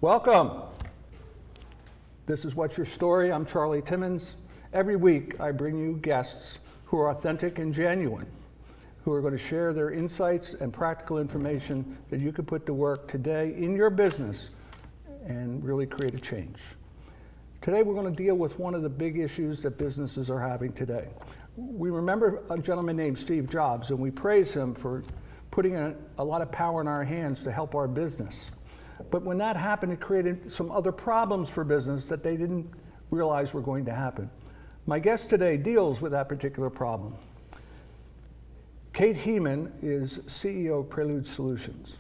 Welcome. This is What's Your Story? I'm Charlie Timmons. Every week I bring you guests who are authentic and genuine, who are going to share their insights and practical information that you can put to work today in your business and really create a change. Today we're going to deal with one of the big issues that businesses are having today. We remember a gentleman named Steve Jobs, and we praise him for putting a lot of power in our hands to help our business. But when that happened, it created some other problems for business that they didn't realize were going to happen. My guest today deals with that particular problem. Cate Heaman is CEO of Prelude Solutions.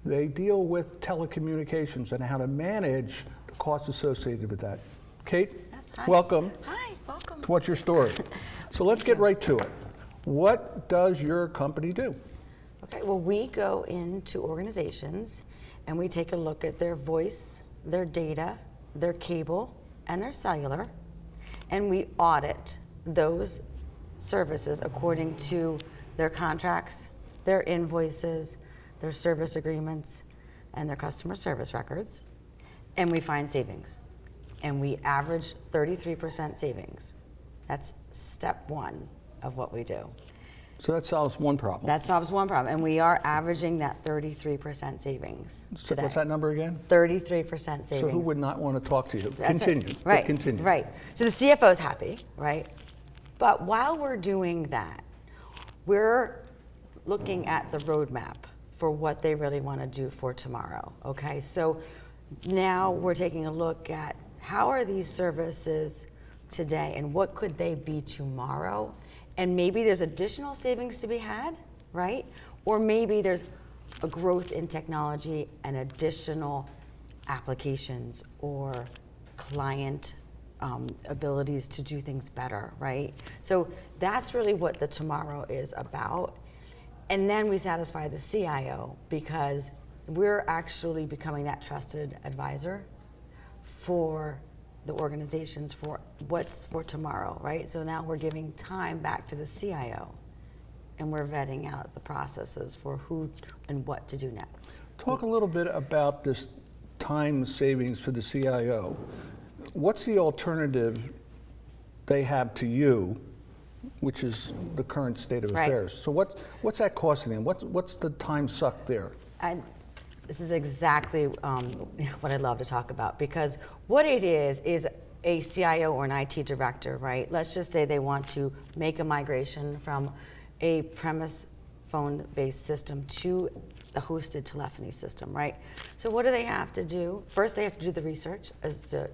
They deal with telecommunications and how to manage the costs associated with that. Cate, yes, hi. Welcome. Hi, welcome. To What's Your Story? So let's get right to it. What does your company do? Okay, well, we go into organizations and we take a look at their voice, their data, their cable, and their cellular, and we audit those services according to their contracts, their invoices, their service agreements, and their customer service records, and we find savings. And we average 33% savings. That's step one of what we do. So that solves one problem. That solves one problem, and we are averaging that 33% savings So today. what's that number again? 33% savings. So who would not want to talk to you? That's Continue. Right. Continue. Right. So the CFO is happy, right? But while we're doing that, we're looking at the roadmap for what they really want to do for tomorrow. Okay. So now we're taking a look at how are these services today and what could they be tomorrow? And maybe there's additional savings to be had, right? Or maybe there's a growth in technology and additional applications or client abilities to do things better, right? So that's really what the tomorrow is about. And then we satisfy the CIO because we're actually becoming that trusted advisor for the organizations for what's for tomorrow, right? So now we're giving time back to the CIO and we're vetting out the processes for who and what to do next. Talk a little bit about this time savings for the CIO. What's the alternative they have to you, which is the current state of affairs? So what's that costing them? What's the time sucked there? And this is exactly what I love to talk about, because what it is a CIO or an IT director, right? Let's just say they want to make a migration from a premise phone-based system to the hosted telephony system, right? So what do they have to do? First, they have to do the research as to,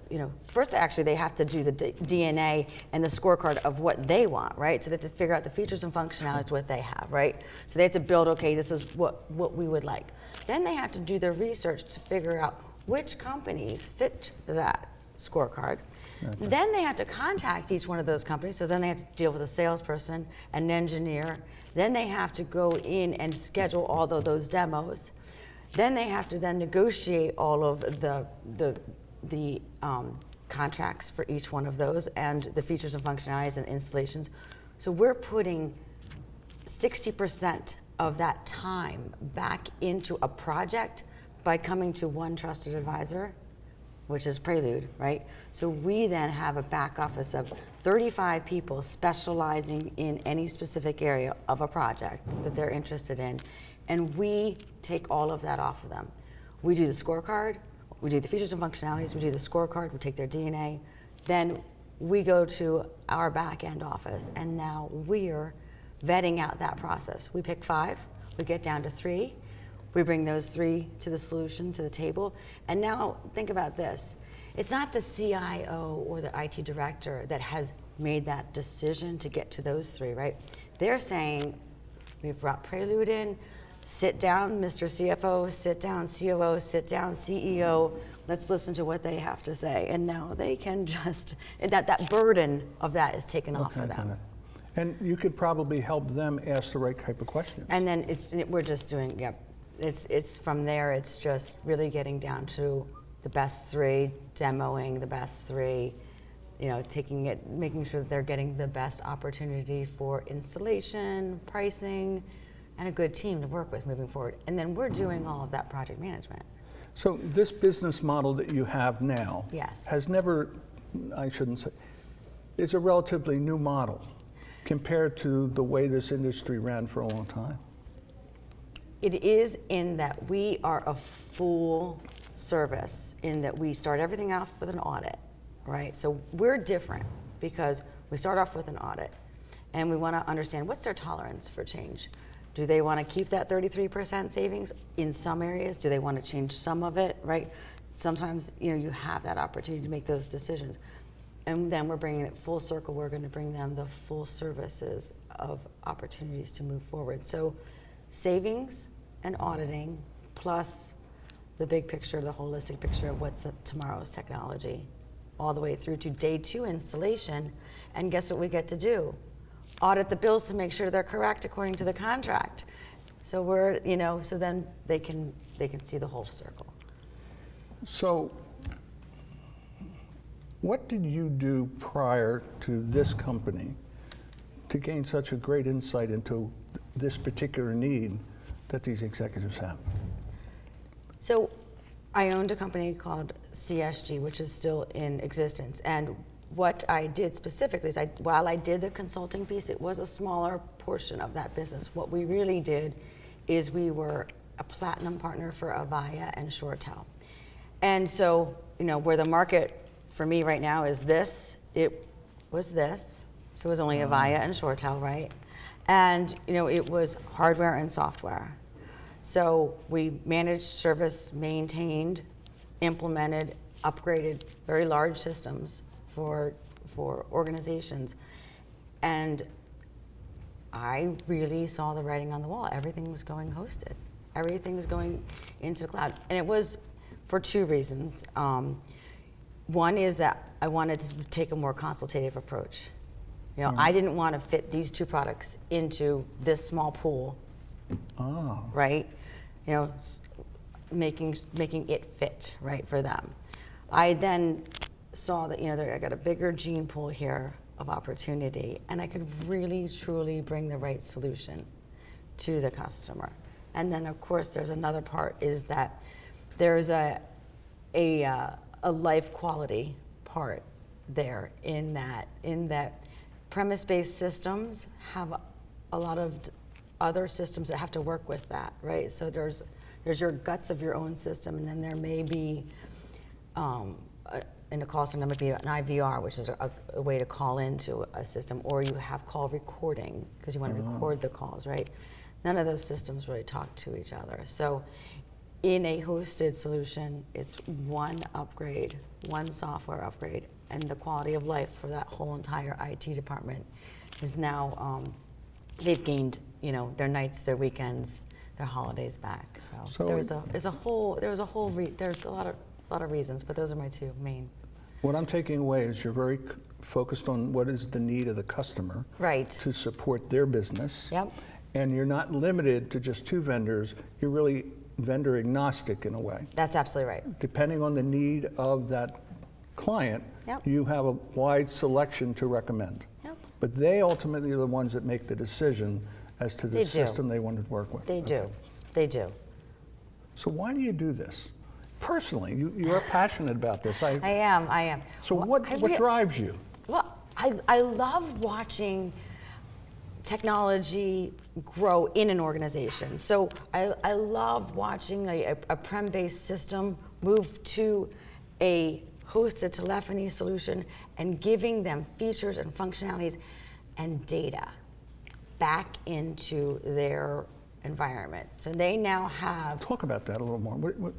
first actually they have to do the DNA and the scorecard of what they want, right? So they have to figure out the features and functionalities, what they have, right? So they have to build, okay, this is what we would like. Then they have to do their research to figure out which companies fit that scorecard. Okay. Then they have to contact each one of those companies. So then they have to deal with a salesperson, an engineer. Then they have to go in and schedule all of those demos. Then they have to then negotiate all of the contracts for each one of those and the features and functionalities and installations. So we're putting 60% of that time back into a project by coming to one trusted advisor, which is Prelude, right? So we then have a back office of 35 people specializing in any specific area of a project that they're interested in, and we take all of that off of them. We do the scorecard, we do the features and functionalities, we do the scorecard, we take their DNA, then we go to our back end office, and now we're vetting out that process. We pick 5, we get down to 3, we bring those 3 to the solution, to the table, and now think about this. It's not the CIO or the IT director that has made that decision to get to those 3, right? They're saying, we've brought Prelude in, sit down, Mr. CFO, sit down, COO, sit down, CEO, let's listen to what they have to say. And now they can just, that burden of that is taken off of them. And you could probably help them ask the right type of questions. And then we're just doing, it's from there, it's just really getting down to the best 3, demoing the best 3, taking it, making sure that they're getting the best opportunity for installation, pricing, and a good team to work with moving forward. And then we're doing all of that project management. So this business model that you have now Yes. has never, I shouldn't say, it's a relatively new model compared to the way this industry ran for a long time. It is in that we are a full service, in that we start everything off with an audit, right? So we're different because we start off with an audit and we want to understand what's their tolerance for change. Do they want to keep that 33% savings in some areas? Do they want to change some of it, right? Sometimes, you have that opportunity to make those decisions. And then we're bringing it full circle. We're going to bring them the full services of opportunities to move forward. So savings and auditing, plus the big picture, the holistic picture of what's tomorrow's technology, all the way through to day 2 installation. And guess what we get to do? Audit the bills to make sure they're correct according to the contract. So we're, so then they can see the whole circle. So what did you do prior to this company to gain such a great insight into this particular need that these executives have? So I owned a company called CSG, which is still in existence. And what I did specifically is, while I did the consulting piece, it was a smaller portion of that business. What we really did is we were a platinum partner for Avaya and ShoreTel. And so, where the market for me right now is this, it was this. So it was only Avaya and ShoreTel, right? And, it was hardware and software. So we managed, service, maintained, implemented, upgraded very large systems for organizations. And I really saw the writing on the wall. Everything was going hosted. Everything was going into the cloud. And it was for 2 reasons. One is that I wanted to take a more consultative approach. I didn't want to fit these 2 products into this small pool, right? Making it fit, right, for them. I then saw that, I got a bigger gene pool here of opportunity, and I could really, truly bring the right solution to the customer. And then, of course, there's another part, is that there's a life quality part there, in that premise-based systems have a lot of other systems that have to work with that, right? So there's your guts of your own system, and then there may be in a call center, there might be an IVR, which is a way to call into a system, or you have call recording because you want to record the calls, right? None of those systems really talk to each other. So in a hosted solution, it's one upgrade, one software upgrade, and the quality of life for that whole entire IT department is now, they've gained, their nights, their weekends, their holidays back. So there's a lot of reasons, but those are my 2 main. What I'm taking away is you're very focused on what is the need of the customer, right, to support their business. Yep. And you're not limited to just 2 vendors. You're really vendor agnostic in a way. That's absolutely right. Depending on the need of that client, Yep. you have a wide selection to recommend. Yep. But they ultimately are the ones that make the decision as to the system they want to work with. They do. They do. So why do you do this? Personally, you are passionate about this. I am. So what drives you? Well, I love watching technology grow in an organization. So I love watching a prem-based system move to a hosted telephony solution and giving them features and functionalities and data back into their environment. So they now have... Talk about that a little more.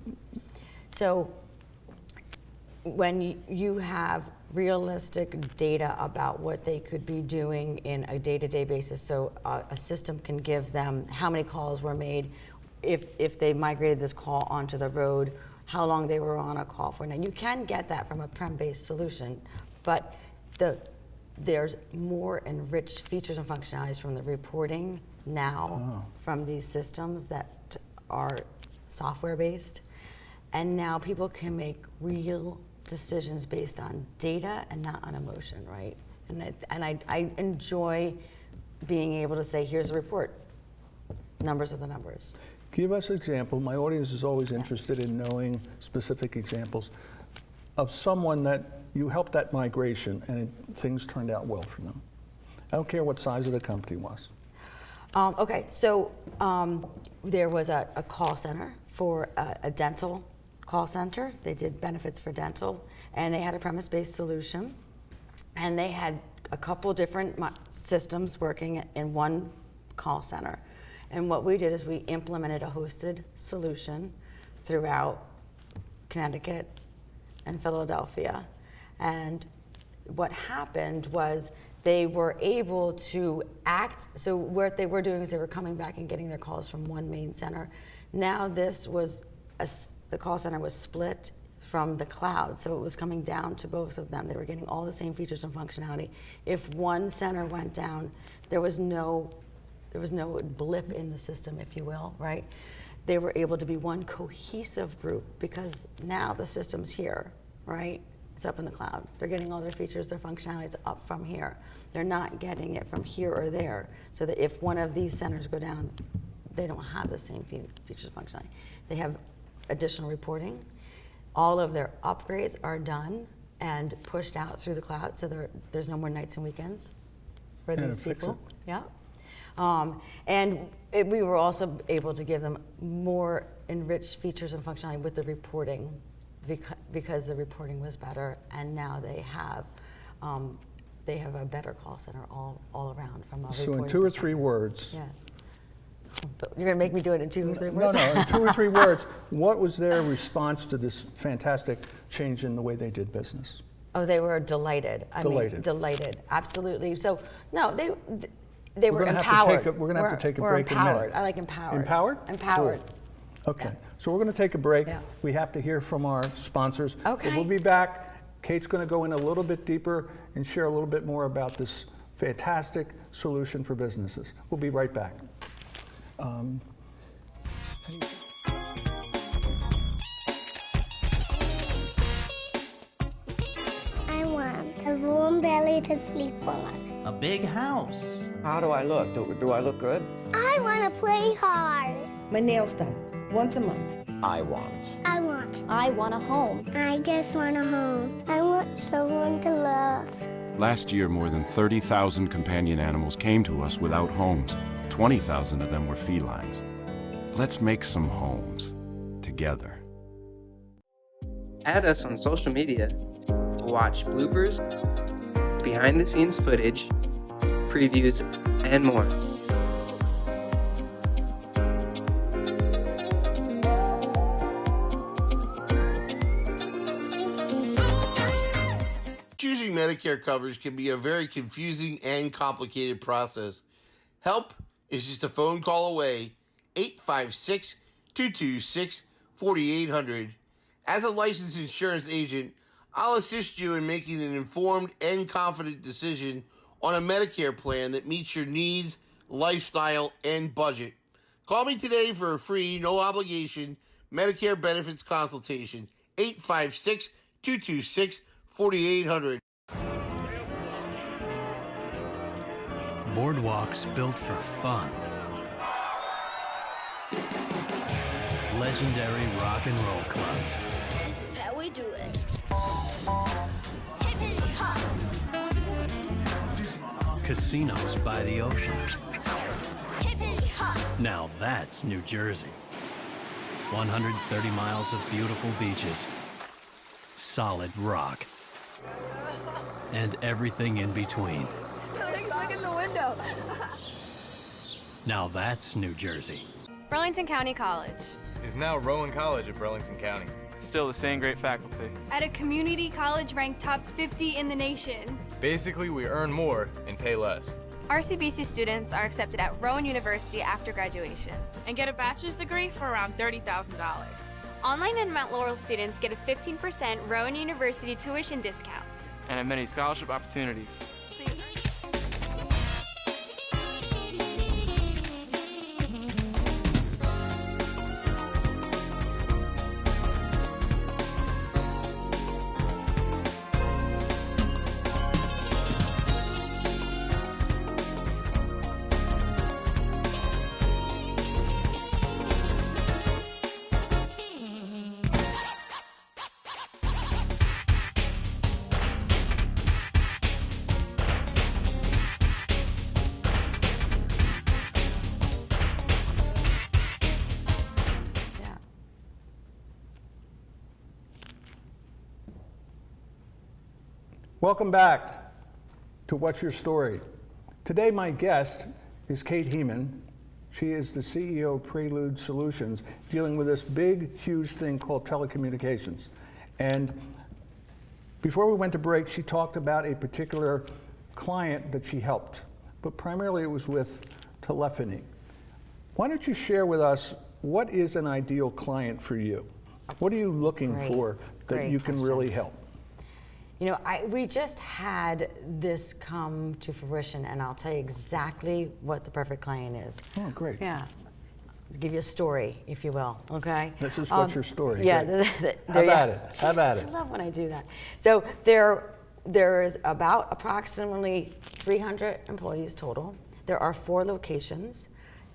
So when you have realistic data about what they could be doing in a day-to-day basis, so a system can give them how many calls were made, if they migrated this call onto the road, how long they were on a call for. Now, you can get that from a prem-based solution, but there's more enriched features and functionalities from the reporting now from these systems that are software-based. And now people can make real decisions based on data and not on emotion, right? And I enjoy being able to say, here's a report. Numbers are the numbers. Give us an example. My audience is always interested in knowing specific examples of someone that you helped that migration and things turned out well for them. I don't care what size of the company was. Okay, so there was a call center for a dental call center. They did benefits for dental, and they had a premise-based solution. And they had a couple different systems working in one call center. And what we did is we implemented a hosted solution throughout Connecticut and Philadelphia. And what happened was they were able to act, so what they were doing is they were coming back and getting their calls from one main center. Now this was, the call center was split from the cloud, so it was coming down to both of them. They were getting all the same features and functionality. If one center went down, there was no blip in the system, if you will, right? They were able to be one cohesive group because now the system's here, right? It's up in the cloud. They're getting all their features, their functionalities up from here. They're not getting it from here or there, so that if one of these centers go down, they don't have the same features and functionality. They have additional reporting. All of their upgrades are done and pushed out through the cloud, so there's no more nights and weekends for these people. Yeah. We were also able to give them more enriched features and functionality with the reporting because the reporting was better, and now they have a better call center all around from a So reporting in 2 or 3 perspective. words. Yeah. You're going to make me do it in 2 or 3 words? No, in 2 or 3 words, what was their response to this fantastic change in the way they did business? Oh, they were delighted. I mean, delighted, absolutely. So, no, they were empowered. We're going to have to take a break in a empowered. minute. I like empowered. Empowered? Empowered. Cool. Okay, Yeah. so we're going to take a break. Yeah. We have to hear from our sponsors. Okay. But we'll be back. Kate's going to go in a little bit deeper and share a little bit more about this fantastic solution for businesses. We'll be right back. I want a warm belly to sleep on. A big house. How do I look? Do I look good? I want to play hard. My nails done once a month. I want. I want a home. I just want a home. I want someone to love. Last year, more than 30,000 companion animals came to us without homes. 20,000 of them were felines. Let's make some homes together. Add us on social media to watch bloopers, behind-the-scenes footage, previews, and more. Choosing Medicare coverage can be a very confusing and complicated process. Help is just a phone call away, 856-226-4800. As a licensed insurance agent, I'll assist you in making an informed and confident decision on a Medicare plan that meets your needs, lifestyle, and budget. Call me today for a free, no-obligation Medicare benefits consultation, 856-226-4800. Boardwalks built for fun. Legendary rock and roll clubs. This is how we do it. Casinos by the ocean. Now that's New Jersey. 130 miles of beautiful beaches. Solid rock. And everything in between. Look in the window. Now that's New Jersey. Burlington County College. Is now Rowan College at Burlington County. Still the same great faculty. At a community college ranked top 50 in the nation. Basically, we earn more and pay less. RCBC students are accepted at Rowan University after graduation. And get a bachelor's degree for around $30,000. Online and Mount Laurel students get a 15% Rowan University tuition discount. And have many scholarship opportunities. Welcome back to What's Your Story? Today my guest is Cate Heaman. She is the CEO of Prelude Solutions, dealing with this big, huge thing called telecommunications. And before we went to break, she talked about a particular client that she helped, but primarily it was with telephony. Why don't you share with us what is an ideal client for you? What are you looking for that you can really help? You know, we just had this come to fruition, and I'll tell you exactly what the perfect client is. Oh, great. Yeah. I'll give you a story, if you will, okay? This is What's Your Story? Yeah. Have at it. Have at it. I love when I do that. So there is about approximately 300 employees total. There are 4 locations.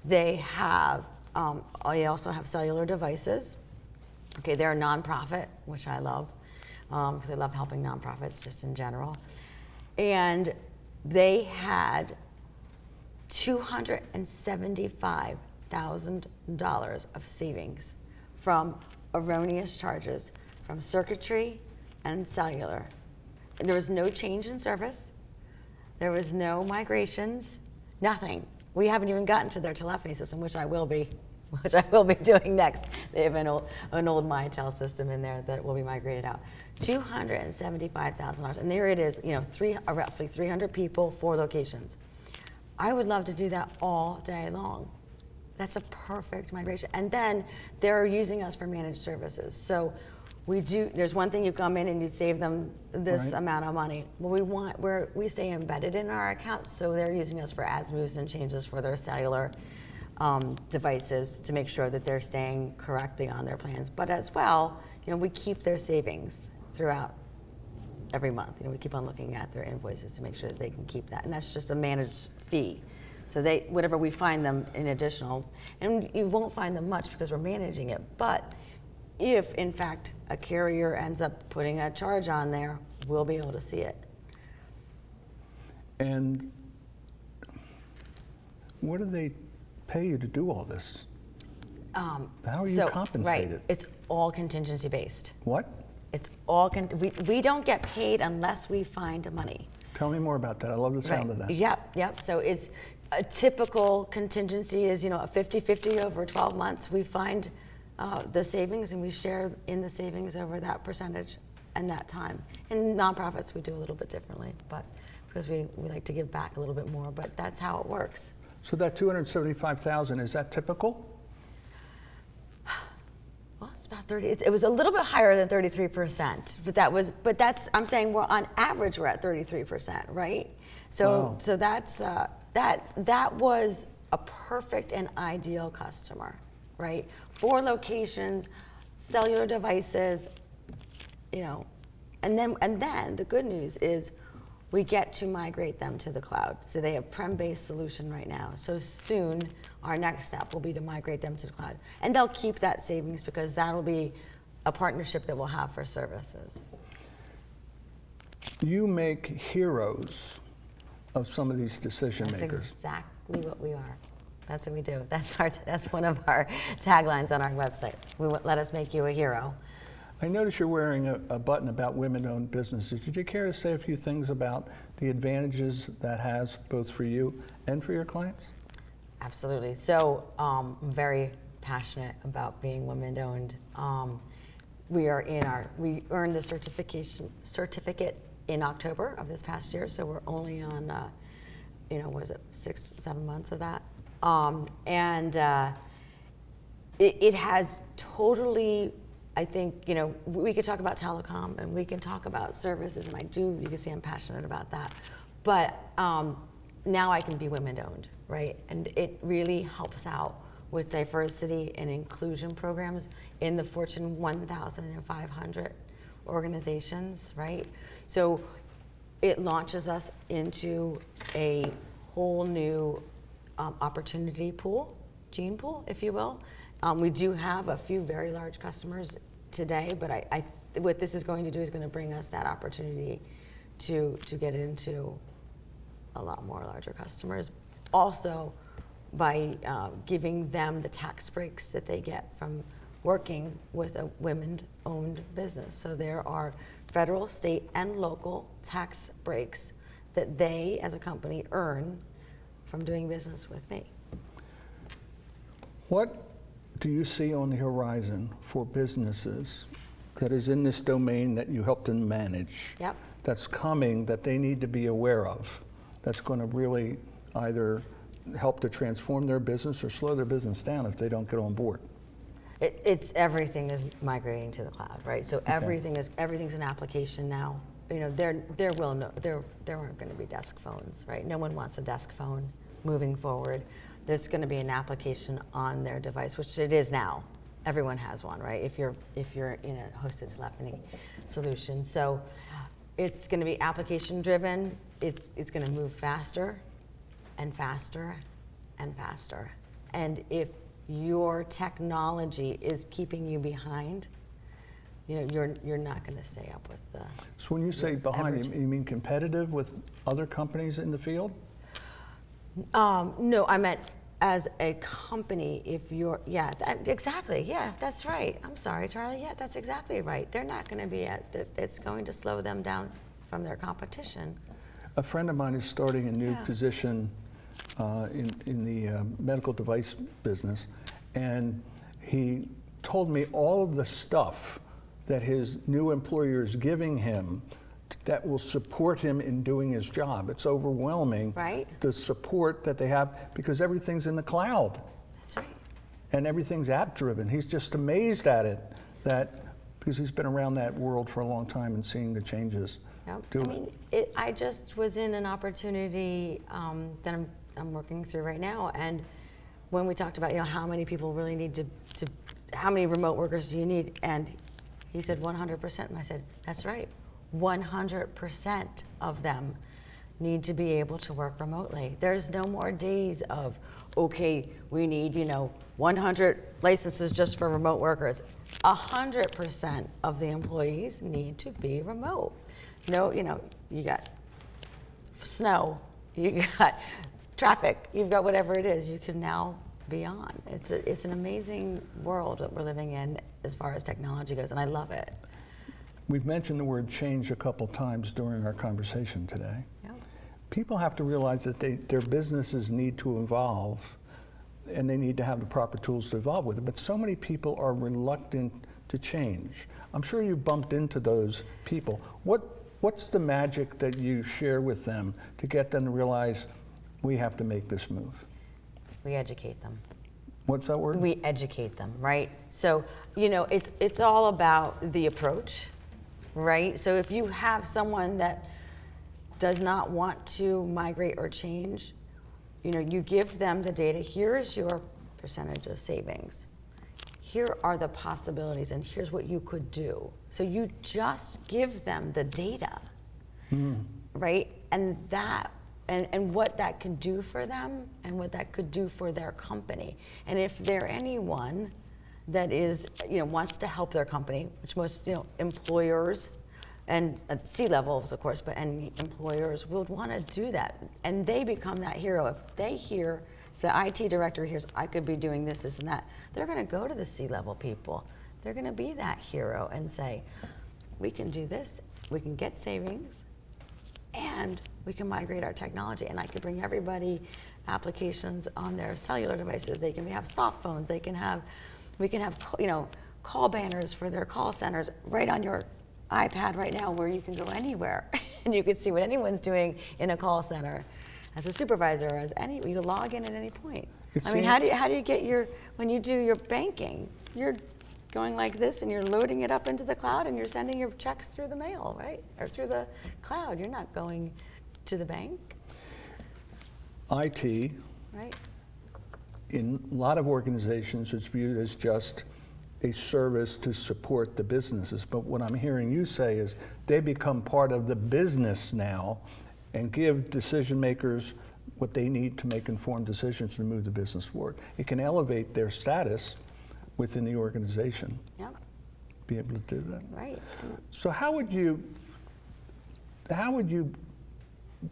They have, they also have cellular devices. Okay, they're a nonprofit, which I loved, because I love helping nonprofits just in general. And they had $275,000 of savings from erroneous charges from circuitry and cellular. There was no change in service. There was no migrations, nothing. We haven't even gotten to their telephony system, which I will be doing next. They have an old Mitel system in there that will be migrated out. $275,000, and there it is. You know, roughly 300 people, 4 locations. I would love to do that all day long. That's a perfect migration. And then they're using us for managed services. So there's one thing you come in and you save them this amount of money. Well, we stay embedded in our accounts, so they're using us for adds, moves, and changes for their cellular devices to make sure that they're staying correctly on their plans. But as well, you know, we keep their savings throughout every month. You know, we keep on looking at their invoices to make sure that they can keep that, and that's just a managed fee. So whatever we find them in additional, and you won't find them much because we're managing it, but if in fact a carrier ends up putting a charge on there, we'll be able to see it. And what do they pay you to do all this? How are you compensated? Right, it's all contingency based. What? It's all, we don't get paid unless we find money. Tell me more about that. I love the sound of that. Yep. So it's a typical contingency is, you know, a 50-50 over 12 months. We find the savings and we share in the savings over that percentage and that time. In nonprofits, we do a little bit differently, but because we like to give back a little bit more, but that's how it works. So that $275,000, is that typical? Well, it's about 30. It was a little bit higher than 33%, but I'm saying we're on average we're at 33%, right? So that's that was a perfect and ideal customer, right? 4 locations, cellular devices, you know, and then the good news is we get to migrate them to the cloud. So they have prem-based solution right now. So soon, our next step will be to migrate them to the cloud. And they'll keep that savings because that'll be a partnership that we'll have for services. You make heroes of some of these decision makers. That's exactly what we are. That's what we do. That's one of our taglines on our website. Let us make you a hero. I notice you're wearing a button about women-owned businesses. Did you care to say a few things about the advantages that has both for you and for your clients? Absolutely. So I'm very passionate about being women-owned. We earned the certificate in October of this past year, so we're only on, 6-7 months of that. It has totally, I think, you know, we could talk about telecom and we can talk about services, and you can see I'm passionate about that. But now I can be women-owned, right? And it really helps out with diversity and inclusion programs in the Fortune 1,500 organizations, right? So it launches us into a whole new opportunity pool, gene pool, if you will. We do have a few very large customers today, but what this is going to do is going to bring us that opportunity to get into a lot more larger customers. Also, by giving them the tax breaks that they get from working with a women-owned business. So there are federal, state, and local tax breaks that they, as a company, earn from doing business with me. What do you see on the horizon for businesses that is in this domain that you help them manage? Yep. That's coming that they need to be aware of, that's going to really either help to transform their business or slow their business down if they don't get on board? It's everything is migrating to the cloud, right? So everything's an application now. You know, there aren't going to be desk phones, right? No one wants a desk phone moving forward. There's going to be an application on their device, which it is now. Everyone has one, right? If you're in a hosted telephony solution, so it's going to be application driven. It's going to move faster and faster and faster. And if your technology is keeping you behind, you know, you're not going to stay up with the. So when you say behind, you mean competitive with other companies in the field? No, I meant as a company, if you're, exactly, yeah, that's right. I'm sorry, Charlie, yeah, that's exactly right. They're not going to be it's going to slow them down from their competition. A friend of mine is starting a new position in the medical device business, and he told me all of the stuff that his new employer is giving him that will support him in doing his job. It's overwhelming, right? The support that they have, because everything's in the cloud. That's right. And everything's app driven. He's just amazed at it, because he's been around that world for a long time and seeing the changes. Yep. I just was in an opportunity that I'm working through right now, and when we talked about, you know, how many people really need to how many remote workers do you need, and he said 100%, and I said, that's right. 100% of them need to be able to work remotely. There's no more days of, okay, we need, 100 licenses just for remote workers. 100% of the employees need to be remote. No, you got snow, you got traffic, you've got whatever it is, you can now be on. It's an amazing world that we're living in as far as technology goes, and I love it. We've mentioned the word change a couple times during our conversation today. Yep. People have to realize that their businesses need to evolve, and they need to have the proper tools to evolve with it. But so many people are reluctant to change. I'm sure you bumped into those people. What's the magic that you share with them to get them to realize we have to make this move? We educate them. What's that word? We educate them, right? So, it's all about the approach, right? So if you have someone that does not want to migrate or change, you give them the data. Here's your percentage of savings. Here are the possibilities, and here's what you could do. So you just give them the data, right? And what that could do for them, and what that could do for their company. And if they're anyone that is, wants to help their company, which most, employers and at C-levels, of course, but any employers would want to do that. And they become that hero. If they hear, if the IT director hears, I could be doing this, this, and that, they're going to go to the C-level people. They're going to be that hero and say, we can do this, we can get savings, and we can migrate our technology. And I could bring everybody applications on their cellular devices. They can have soft phones. We can have, call banners for their call centers right on your iPad right now, where you can go anywhere and you can see what anyone's doing in a call center as a supervisor, you log in at any point. How do you get when you do your banking, you're going like this and you're loading it up into the cloud and you're sending your checks through the mail, right? Or through the cloud. You're not going to the bank. IT, right? In a lot of organizations, it's viewed as just a service to support the businesses. But what I'm hearing you say is they become part of the business now and give decision makers what they need to make informed decisions to move the business forward. It can elevate their status within the organization. Yep. Be able to do that. Right. So how would you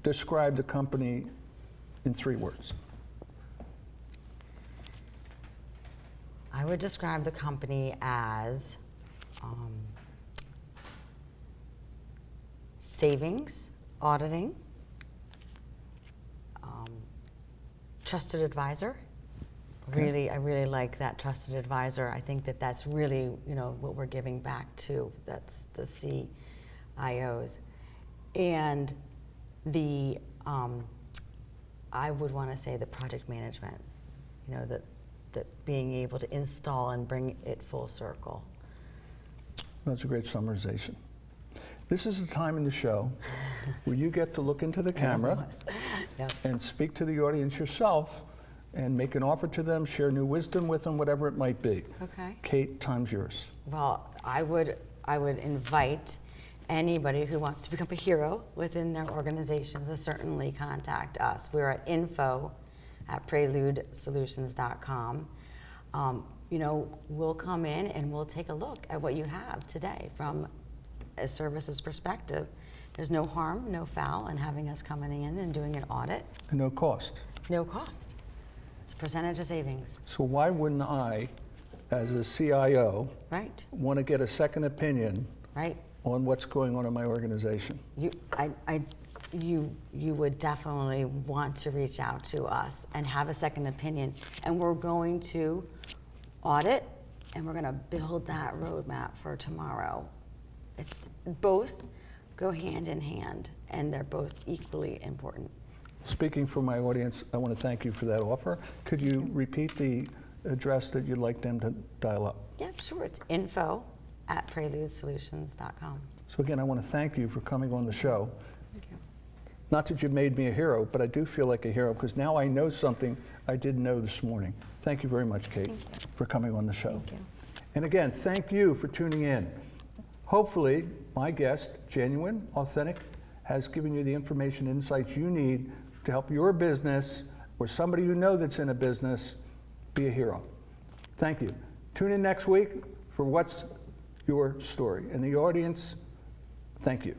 describe the company in 3 words? I would describe the company as savings, auditing, trusted advisor. Okay. I really like that trusted advisor. I think that that's really, what we're giving back to. That's the CIOs. And the, I would want to say the project management, that being able to install and bring it full circle. That's a great summarization. This is the time in the show where you get to look into the camera Yep. and speak to the audience yourself and make an offer to them, share new wisdom with them, whatever it might be. Okay. Cate, time's yours. Well, I would invite anybody who wants to become a hero within their organizations to certainly contact us. We're at info@preludesolutions.com. We'll come in and we'll take a look at what you have today from a services perspective. There's no harm, no foul in having us coming in and doing an audit. And no cost. No cost. It's a percentage of savings. So why wouldn't I, as a CIO, Right. want to get a second opinion Right. on what's going on in my organization? You would definitely want to reach out to us and have a second opinion. And we're going to audit and we're going to build that roadmap for tomorrow. It's both go hand in hand and they're both equally important. Speaking for my audience, I want to thank you for that offer. Could you repeat the address that you'd like them to dial up? Yeah, sure. It's info@preludesolutions.com. So again, I want to thank you for coming on the show. Thank you. Not that you made me a hero, but I do feel like a hero because now I know something I didn't know this morning. Thank you very much, Cate, for coming on the show. Thank you. And again, thank you for tuning in. Hopefully, my guest, genuine, authentic, has given you the information, insights you need to help your business or somebody you know that's in a business be a hero. Thank you. Tune in next week for What's Your Story. And the audience, thank you.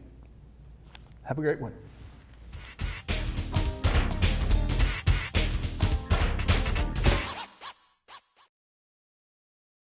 Have a great one.